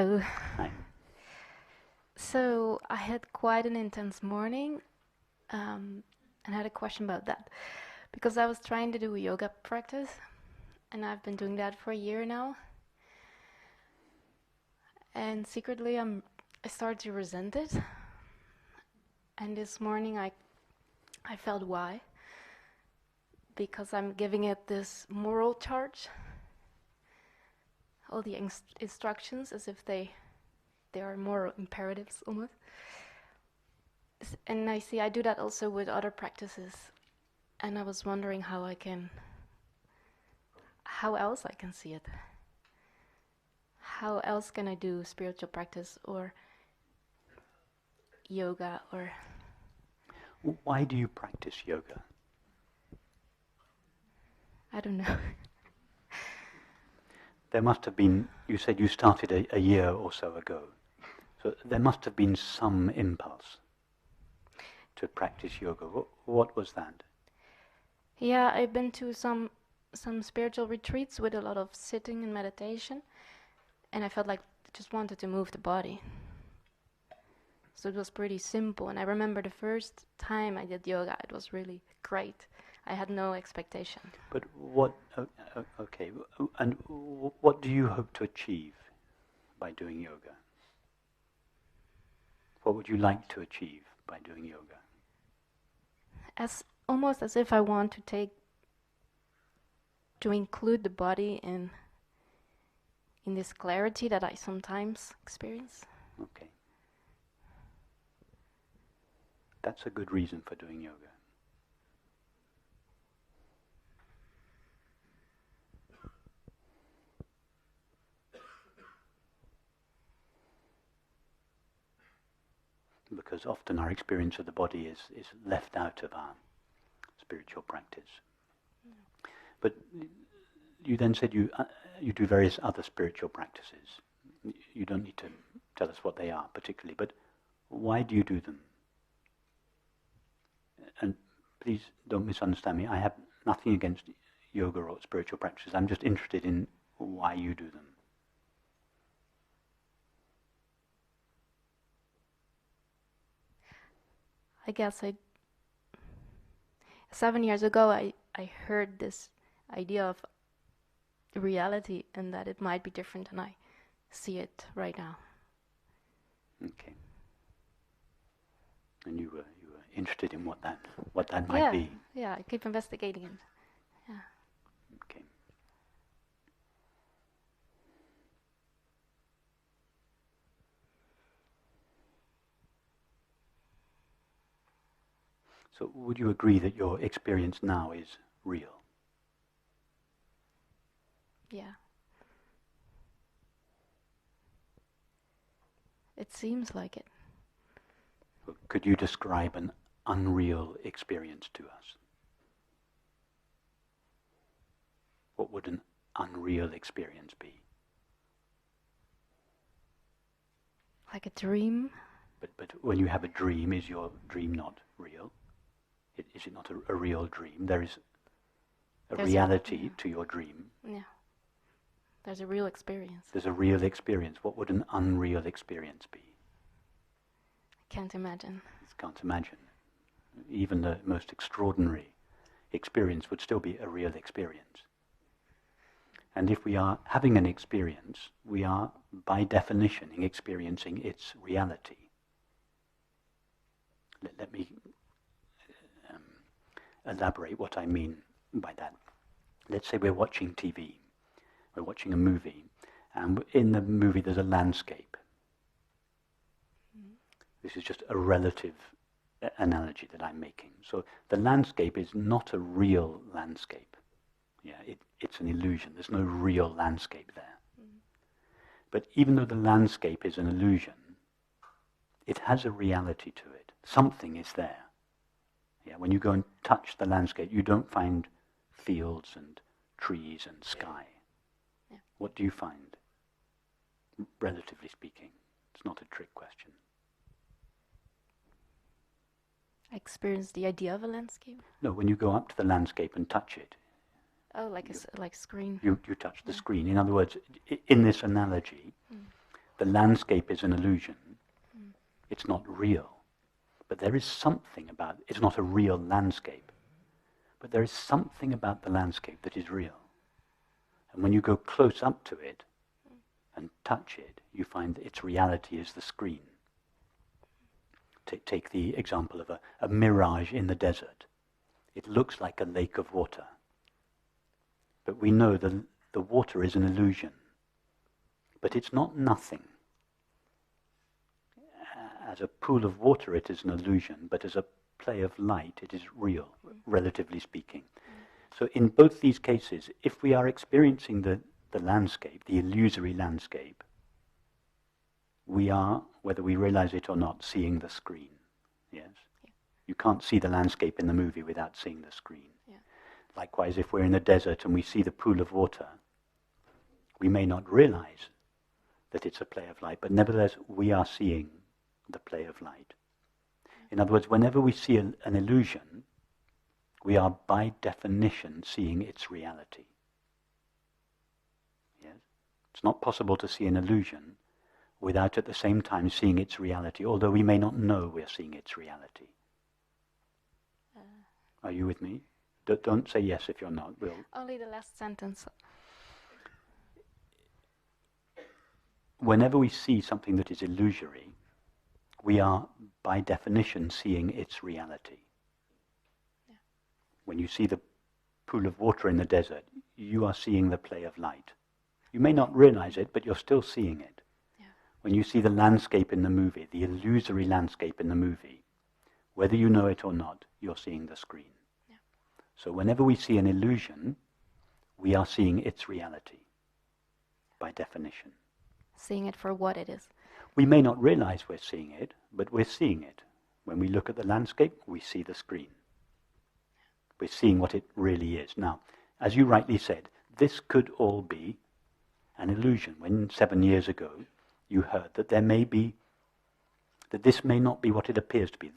Hi. So I had quite an intense morning, and I had a question about that because I was trying to do a yoga practice, and I've been doing that for a year now. And secretly, I started to resent it. And this morning, I felt why, because I'm giving it this moral charge, all the instructions as if they are moral imperatives almost. And I see I do that also with other practices, and I was wondering how else I can see it. How else can I do spiritual practice or yoga or... Why do you practice yoga? I don't know. There must have been, you said you started a year or so ago, so there must have been some impulse to practice yoga. What was that? Yeah, I've been to some spiritual retreats with a lot of sitting and meditation, and I felt like I just wanted to move the body. So it was pretty simple, and I remember the first time I did yoga, it was really great. I had no expectation. But what, okay, and what do you hope to achieve by doing yoga? What would you like to achieve by doing yoga? Almost as if I want to include the body in this clarity that I sometimes experience. Okay. That's a good reason for doing yoga. Because often our experience of the body is left out of our spiritual practice. But you then said you do various other spiritual practices. You don't need to tell us what they are particularly, but why do you do them? And please don't misunderstand me. I have nothing against yoga or spiritual practices. I'm just interested in why you do them. I guess 7 years ago I heard this idea of reality and that it might be different than I see it right now. Okay. And you were interested in what that might be. Yeah, I keep investigating it. Yeah. Okay. So would you agree that your experience now is real? Yeah. It seems like it. Could you describe an unreal experience to us? What would an unreal experience be? Like a dream? But when you have a dream, is your dream not real? Is it not a real dream? There's reality to your dream. Yeah. There's a real experience. There's a real experience. What would an unreal experience be? I can't imagine. I can't imagine. Even the most extraordinary experience would still be a real experience. And if we are having an experience, we are, by definition, experiencing its reality. Let me elaborate what I mean by that. Let's say we're watching TV, we're watching a movie, and in the movie there's a landscape. This is just a relative analogy that I'm making. So the landscape is not a real landscape. Yeah, it's an illusion. There's no real landscape there. But even though the landscape is an illusion, it has a reality to it. Something is there. Yeah, when you go and touch the landscape, you don't find fields and trees and sky. Yeah. What do you find? Relatively speaking, it's not a trick question. I experienced the idea of a landscape. No, when you go up to the landscape and touch it. Oh, like a screen. You touch the screen. In other words, in this analogy, the landscape is an illusion. It's not real. But there is something about it. It's not a real landscape. But there is something about the landscape that is real. And when you go close up to it and touch it, you find that its reality is the screen. Take the example of a mirage in the desert. It looks like a lake of water. But we know the water is an illusion. But it's not nothing. As a pool of water it is an illusion, but as a play of light it is real, relatively speaking. So in both these cases, if we are experiencing the landscape, the illusory landscape, we are, whether we realize it or not, seeing the screen. Yes? Yeah. You can't see the landscape in the movie without seeing the screen. Yeah. Likewise, if we're in the desert and we see the pool of water, we may not realize that it's a play of light, but nevertheless we are seeing the play of light. In other words, whenever we see an illusion, we are by definition seeing its reality. Yes? It's not possible to see an illusion without at the same time seeing its reality, although we may not know we're seeing its reality. Are you with me? Don't say yes if you're not. Only the last sentence. Whenever we see something that is illusory, we are by definition seeing its reality. Yeah. When you see the pool of water in the desert, you are seeing the play of light. You may not realize it, but you're still seeing it. Yeah. When you see the landscape in the movie, the illusory landscape in the movie, whether you know it or not, you're seeing the screen. Yeah. So whenever we see an illusion, we are seeing its reality, by definition. Seeing it for what it is. We may not realize we're seeing it, but we're seeing it. When we look at the landscape, we see the screen. We're seeing what it really is. Now, as you rightly said, this could all be an illusion. When 7 years ago you heard that that this may not be what it appears to be.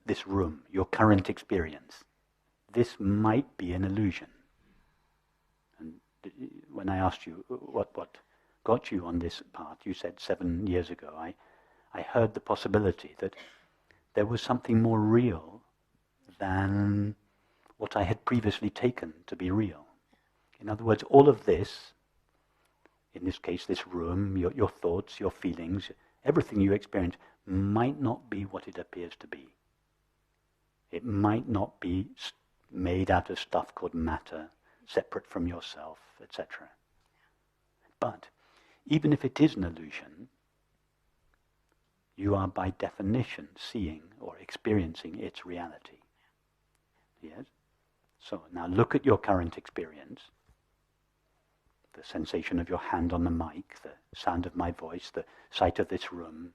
This room, your current experience. This might be an illusion. And when I asked you what got you on this path, you said 7 years ago, I heard the possibility that there was something more real than what I had previously taken to be real. In other words, all of this, in this case, this room, your thoughts, your feelings, everything you experience, might not be what it appears to be. It might not be made out of stuff called matter, separate from yourself, etc. But even if it is an illusion, you are by definition seeing or experiencing its reality. Yes? So now look at your current experience, the sensation of your hand on the mic, the sound of my voice, the sight of this room,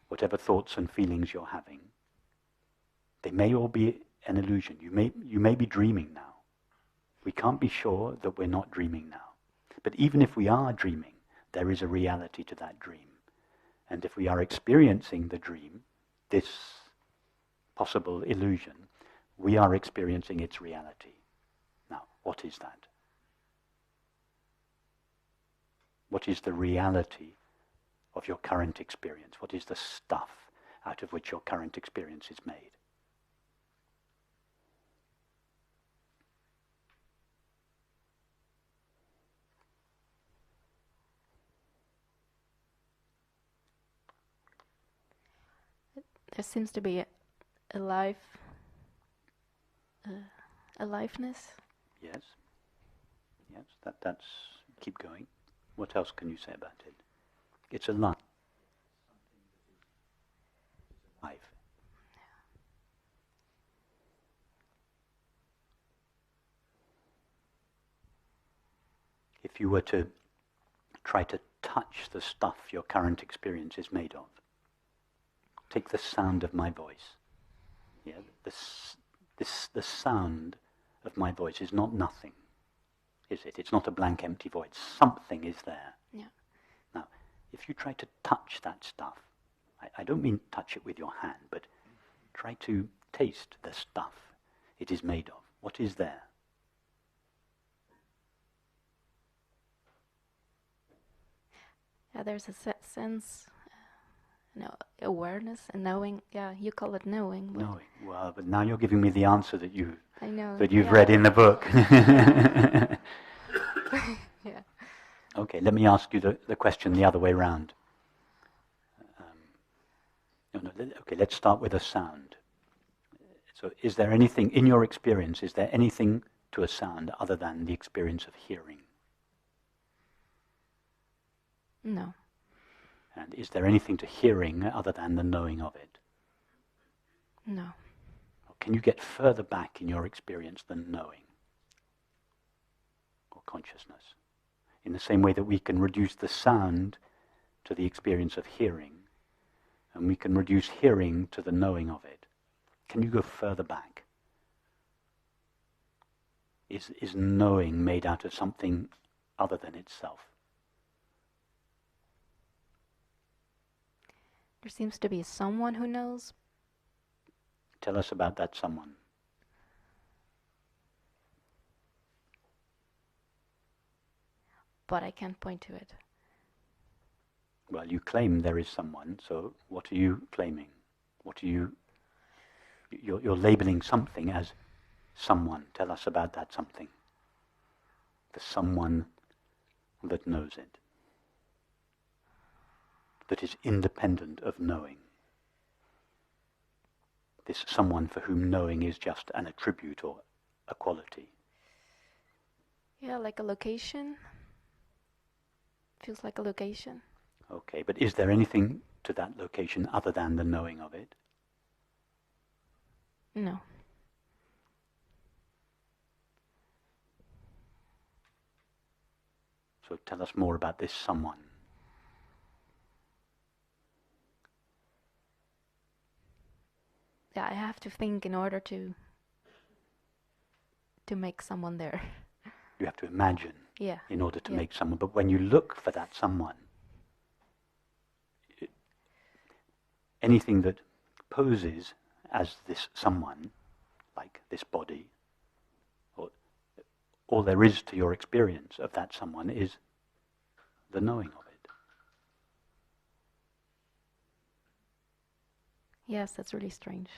whatever thoughts and feelings you're having. They may all be an illusion. You may be dreaming now. We can't be sure that we're not dreaming now. But even if we are dreaming, there is a reality to that dream. And if we are experiencing the dream, this possible illusion, we are experiencing its reality. Now, what is that? What is the reality of your current experience? What is the stuff out of which your current experience is made? There seems to be aliveness. Yes. That's. Keep going. What else can you say about it? It's alive. If you were to try to touch the stuff your current experience is made of, take the sound of my voice. Yeah, the sound of my voice is not nothing, is it? It's not a blank, empty void. Something is there. Yeah. Now, if you try to touch that stuff, I don't mean touch it with your hand, but try to taste the stuff it is made of. What is there? Yeah, there's a sense, awareness and knowing. Yeah, you call it knowing. But Knowing. Well, but now you're giving me the answer that I know. you've read in the book. Yeah. Okay, let me ask you the question the other way round. Okay, let's start with a sound. So is there anything, in your experience, is there anything to a sound other than the experience of hearing? No. And is there anything to hearing other than the knowing of it? No. Can you get further back in your experience than knowing or consciousness? In the same way that we can reduce the sound to the experience of hearing, and we can reduce hearing to the knowing of it. Can you go further back? Is knowing made out of something other than itself? There seems to be someone who knows. Tell us about that someone. But I can't point to it. Well, you claim there is someone, so what are you claiming? What are you... You're labeling something as someone. Tell us about that something. The someone that knows it. That is independent of knowing. This someone for whom knowing is just an attribute or a quality. Yeah, like a location. Feels like a location. Okay, but is there anything to that location other than the knowing of it? No. So tell us more about this someone. Yeah, I have to think in order to make someone there. You have to imagine in order to make someone. But when you look for that someone, anything that poses as this someone, like this body, or all there is to your experience of that someone is the knowing of it. Yes, that's really strange.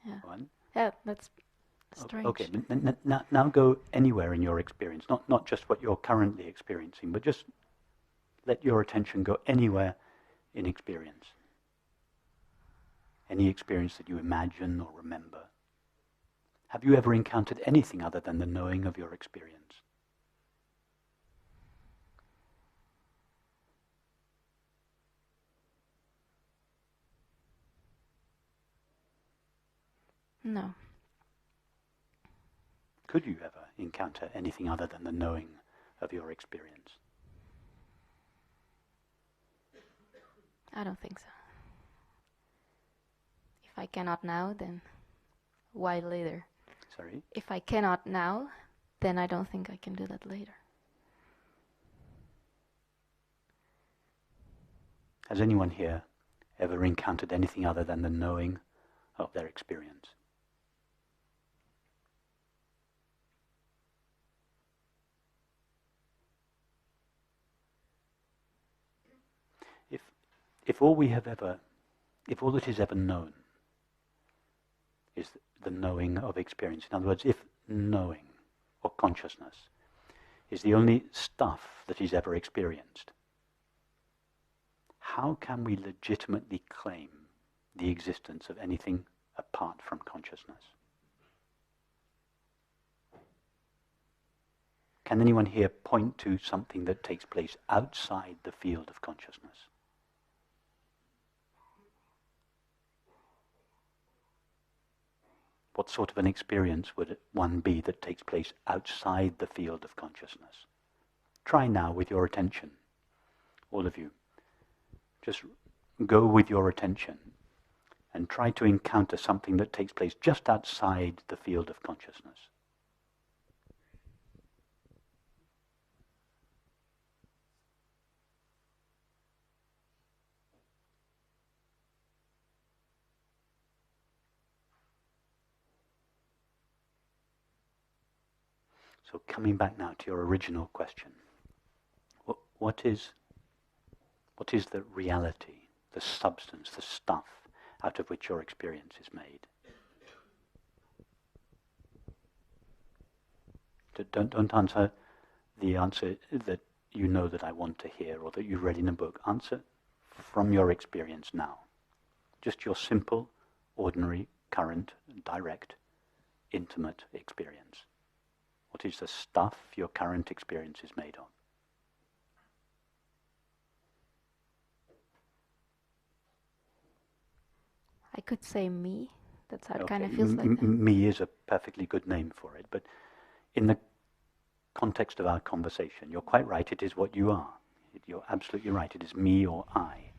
Yeah. Right? Yeah, that's strange. Okay, now go anywhere in your experience, not just what you're currently experiencing, but just let your attention go anywhere in experience. Any experience that you imagine or remember. Have you ever encountered anything other than the knowing of your experience? No. Could you ever encounter anything other than the knowing of your experience? I don't think so. If I cannot now, then why later? Sorry? If I cannot now, then I don't think I can do that later. Has anyone here ever encountered anything other than the knowing of their experience? If all that is ever known is the knowing of experience, in other words, if knowing or consciousness is the only stuff that is ever experienced, how can we legitimately claim the existence of anything apart from consciousness? Can anyone here point to something that takes place outside the field of consciousness? What sort of an experience would one be that takes place outside the field of consciousness? Try now with your attention, all of you. Just go with your attention and try to encounter something that takes place just outside the field of consciousness. So coming back now to your original question, what is What is the reality, the substance, the stuff out of which your experience is made? Don't answer the answer that you know that I want to hear or that you read in a book. Answer from your experience now. Just your simple, ordinary, current, direct, intimate experience. What is the stuff your current experience is made of? I could say me. That's how it Okay. kind of feels like. Me is a perfectly good name for it, but in the context of our conversation, you're quite right, it is what you are. You're absolutely right, it is me or I.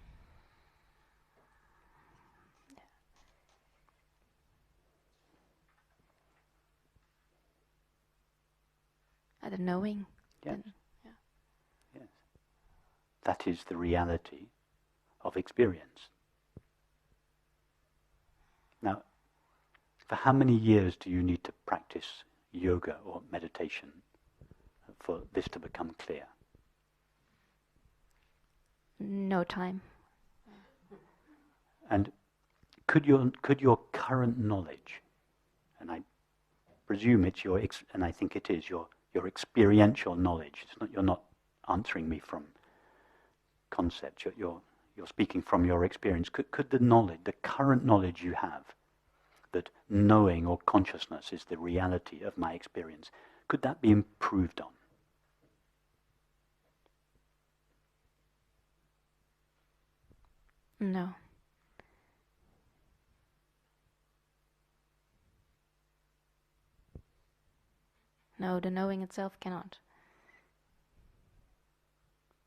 The knowing. Yes. Yeah. Yes. That is the reality of experience. Now, for how many years do you need to practice yoga or meditation for this to become clear? No time. And could your current knowledge, and I presume it's your, and I think it is your experiential knowledge. It's not, you're not answering me from concepts. You're speaking from your experience. Could the knowledge, the current knowledge you have, that knowing or consciousness is the reality of my experience, could that be improved on? No. No, the knowing itself cannot.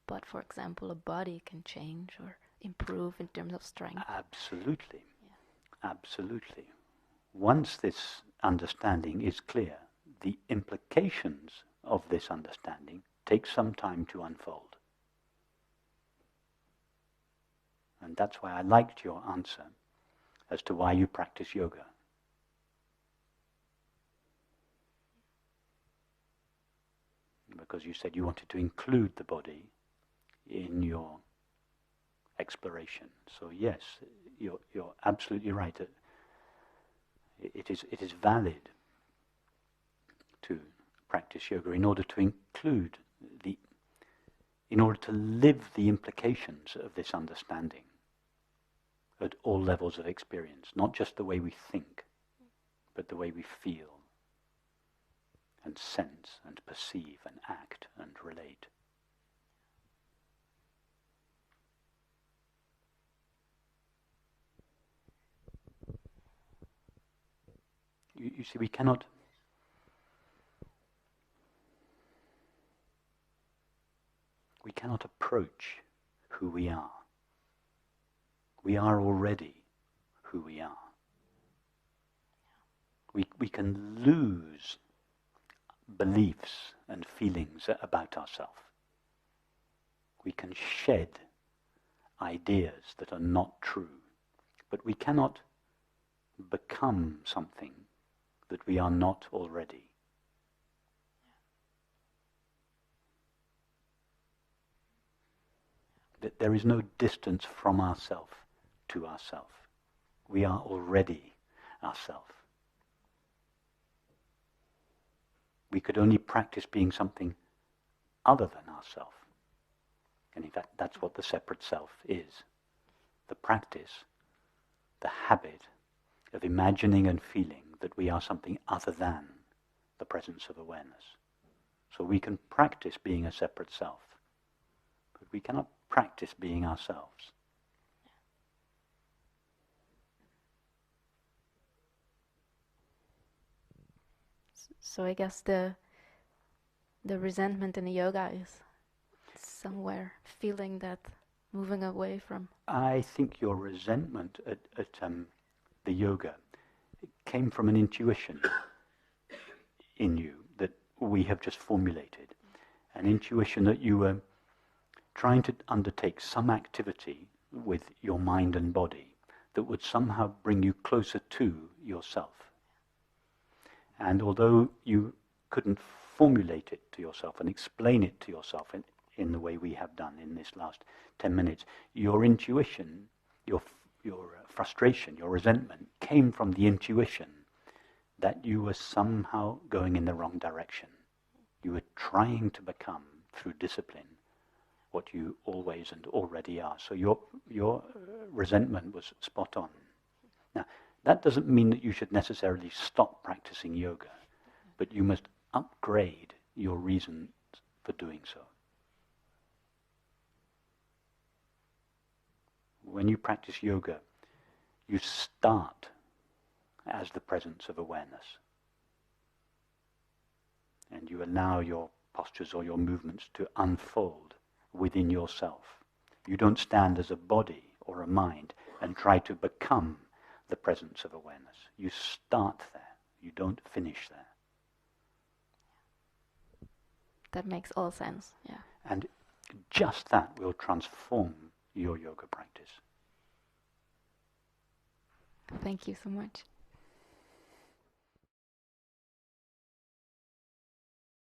But for example, a body can change or improve in terms of strength. Absolutely. Yeah. Absolutely. Once this understanding is clear, the implications of this understanding take some time to unfold. And that's why I liked your answer as to why you practice yoga. Because you said you wanted to include the body in your exploration. So yes, you're absolutely right. It is valid to practice yoga in order to include in order to live the implications of this understanding at all levels of experience, not just the way we think, but the way we feel and sense and perceive and act and relate. You see, we cannot approach who we are. We are already who we are. We can lose beliefs and feelings about ourselves. We can shed ideas that are not true, but we cannot become something that we are not already. That there is no distance from ourself to ourself. We are already ourself. We could only practice being something other than ourself. And in fact, that's what the separate self is. The practice, the habit of imagining and feeling that we are something other than the presence of awareness. So we can practice being a separate self, but we cannot practice being ourselves. So I guess the resentment in the yoga is somewhere feeling that, moving away from. I think your resentment at the yoga came from an intuition in you that we have just formulated. An intuition that you were trying to undertake some activity with your mind and body that would somehow bring you closer to yourself. And although you couldn't formulate it to yourself and explain it to yourself in the way we have done in this last 10 minutes, your intuition, your frustration, your resentment came from the intuition that you were somehow going in the wrong direction. You were trying to become, through discipline, what you always and already are. So your resentment was spot on. Now, that doesn't mean that you should necessarily stop practicing yoga, but you must upgrade your reasons for doing so. When you practice yoga, you start as the presence of awareness. And you allow your postures or your movements to unfold within yourself. You don't stand as a body or a mind and try to become the presence of awareness. You start there. You don't finish there. That makes all sense, yeah. And just that will transform your yoga practice. Thank you so much.